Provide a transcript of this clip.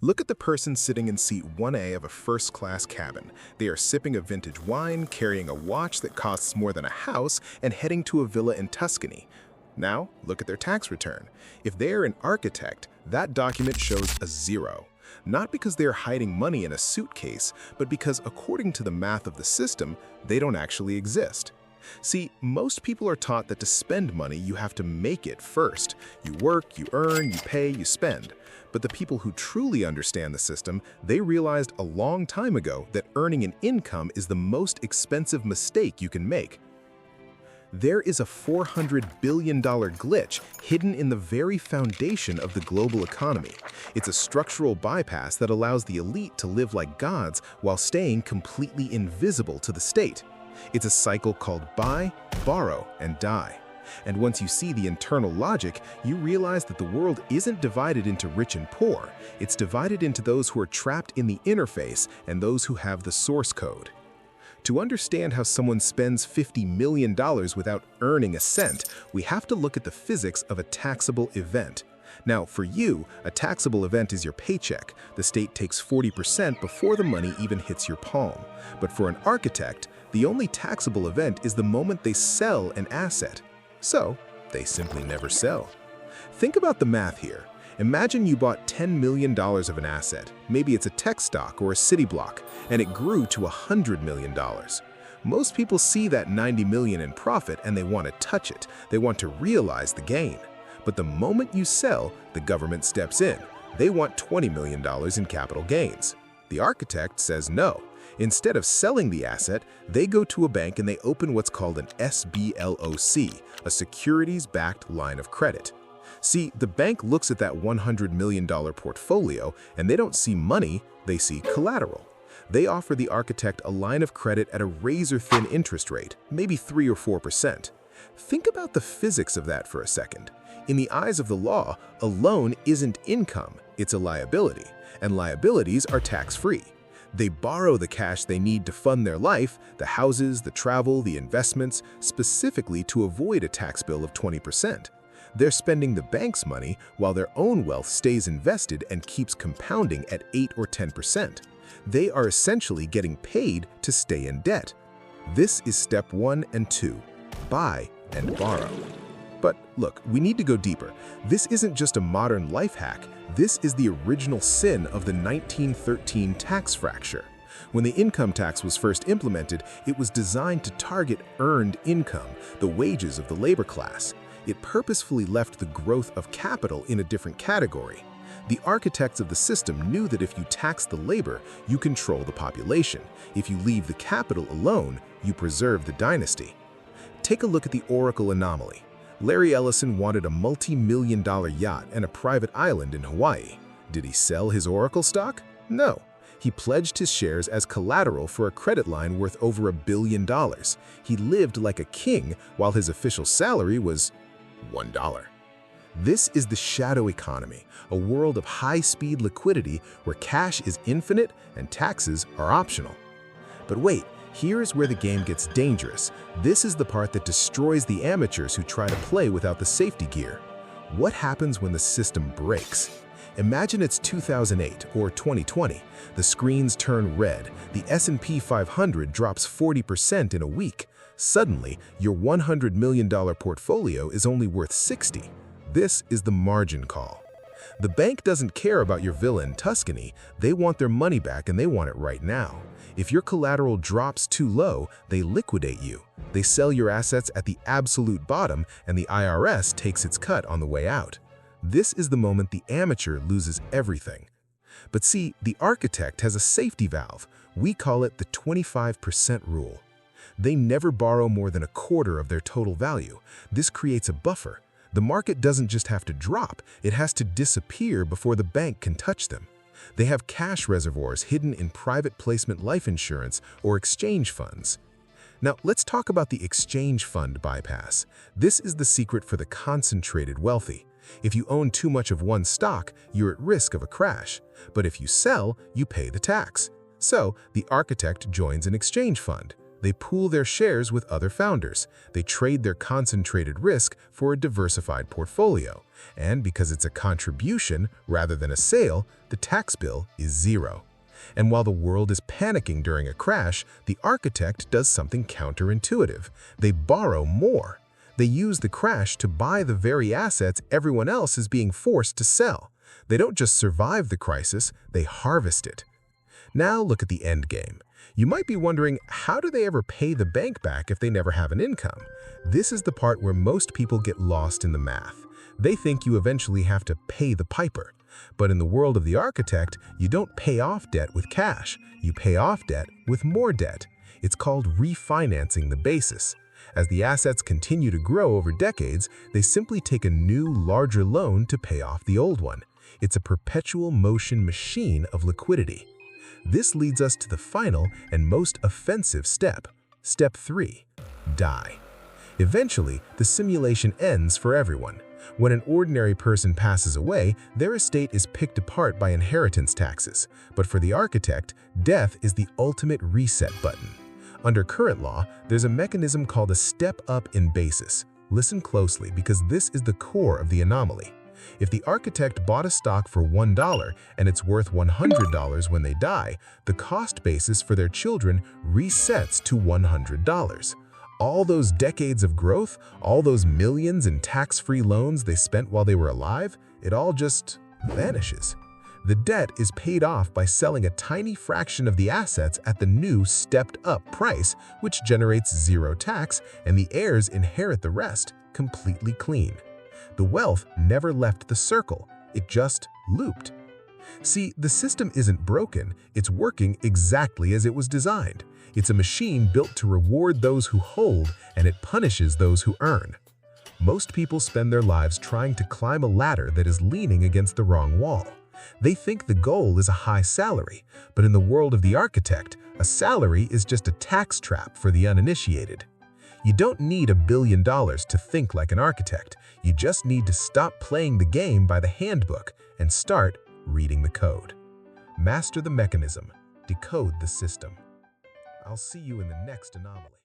Look at the person sitting in seat 1A of a first-class cabin. They are sipping a vintage wine, carrying a watch that costs more than a house, and heading to a villa in Tuscany. Now, look at their tax return. If they are an architect, that document shows a 0. Not because they are hiding money in a suitcase, but because according to the math of the system, they don't actually exist. See, most people are taught that to spend money, you have to make it first. You work, you earn, you pay, you spend. But the people who truly understand the system, they realized a long time ago that earning an income is the most expensive mistake you can make. There is a $400 billion glitch hidden in the very foundation of the global economy. It's a structural bypass that allows the elite to live like gods while staying completely invisible to the state. It's a cycle called buy, borrow, and die. And once you see the internal logic, you realize that the world isn't divided into rich and poor. It's divided into those who are trapped in the interface and those who have the source code. To understand how someone spends $50 million without earning a cent, we have to look at the physics of a taxable event. Now, for you, a taxable event is your paycheck. The state takes 40% before the money even hits your palm. But for an architect, the only taxable event is the moment they sell an asset. So, they simply never sell. Think about the math here. Imagine you bought $10 million of an asset, maybe it's a tech stock or a city block, and it grew to $100 million. Most people see that $90 million in profit and they want to touch it. They want to realize the gain. But the moment you sell, the government steps in. They want $20 million in capital gains. The architect says no. Instead of selling the asset, they go to a bank and they open what's called an SBLOC, a securities-backed line of credit. See, the bank looks at that $100 million portfolio and they don't see money, they see collateral. They offer the architect a line of credit at a razor-thin interest rate, maybe 3 or 4%. Think about the physics of that for a second. In the eyes of the law, a loan isn't income, it's a liability, and liabilities are tax-free. They borrow the cash they need to fund their life, the houses, the travel, the investments, specifically to avoid a tax bill of 20%. They're spending the bank's money while their own wealth stays invested and keeps compounding at 8 or 10%. They are essentially getting paid to stay in debt. This is step 1 and 2, buy and borrow. But look, we need to go deeper. This isn't just a modern life hack. This is the original sin of the 1913 tax fracture. When the income tax was first implemented, it was designed to target earned income, the wages of the labor class. It purposefully left the growth of capital in a different category. The architects of the system knew that if you tax the labor, you control the population. If you leave the capital alone, you preserve the dynasty. Take a look at the Oracle anomaly. Larry Ellison wanted a multi-million-dollar yacht and a private island in Hawaii. Did he sell his Oracle stock? No. He pledged his shares as collateral for a credit line worth over $1 billion. He lived like a king while his official salary was $1. This is the shadow economy, a world of high-speed liquidity where cash is infinite and taxes are optional. But wait, here's where the game gets dangerous. This is the part that destroys the amateurs who try to play without the safety gear. What happens when the system breaks? Imagine it's 2008 or 2020. The screens turn red. The S&P 500 drops 40% in a week. Suddenly, your $100 million portfolio is only worth 60. This is the margin call. The bank doesn't care about your villa in Tuscany. They want their money back and they want it right now. If your collateral drops too low, they liquidate you. They sell your assets at the absolute bottom and the IRS takes its cut on the way out. This is the moment the amateur loses everything. But see, the architect has a safety valve. We call it the 25% rule. They never borrow more than a quarter of their total value. This creates a buffer. The market doesn't just have to drop, it has to disappear before the bank can touch them. They have cash reservoirs hidden in private placement life insurance or exchange funds. Now, let's talk about the exchange fund bypass. This is the secret for the concentrated wealthy. If you own too much of one stock, you're at risk of a crash. But if you sell, you pay the tax. So, the architect joins an exchange fund. They pool their shares with other founders. They trade their concentrated risk for a diversified portfolio. And because it's a contribution rather than a sale, the tax bill is zero. And while the world is panicking during a crash, the architect does something counterintuitive. They borrow more. They use the crash to buy the very assets everyone else is being forced to sell. They don't just survive the crisis, they harvest it. Now look at the end game. You might be wondering, how do they ever pay the bank back if they never have an income? This is the part where most people get lost in the math. They think you eventually have to pay the piper. But in the world of the architect, you don't pay off debt with cash. You pay off debt with more debt. It's called refinancing the basis. As the assets continue to grow over decades, they simply take a new, larger loan to pay off the old one. It's a perpetual motion machine of liquidity. This leads us to the final and most offensive step. Step 3. Die. Eventually, the simulation ends for everyone. When an ordinary person passes away, their estate is picked apart by inheritance taxes. But for the architect, death is the ultimate reset button. Under current law, there's a mechanism called a step-up in basis. Listen closely because this is the core of the anomaly. If the architect bought a stock for $1 and it's worth $100 when they die, the cost basis for their children resets to $100. All those decades of growth, all those millions in tax-free loans they spent while they were alive, it all just vanishes. The debt is paid off by selling a tiny fraction of the assets at the new stepped-up price, which generates zero tax, and the heirs inherit the rest completely clean. The wealth never left the circle, it just looped. See, the system isn't broken, it's working exactly as it was designed. It's a machine built to reward those who hold, and it punishes those who earn. Most people spend their lives trying to climb a ladder that is leaning against the wrong wall. They think the goal is a high salary, but in the world of the architect, a salary is just a tax trap for the uninitiated. You don't need $1 billion to think like an architect. You just need to stop playing the game by the handbook and start reading the code. Master the mechanism, decode the system. I'll see you in the next anomaly.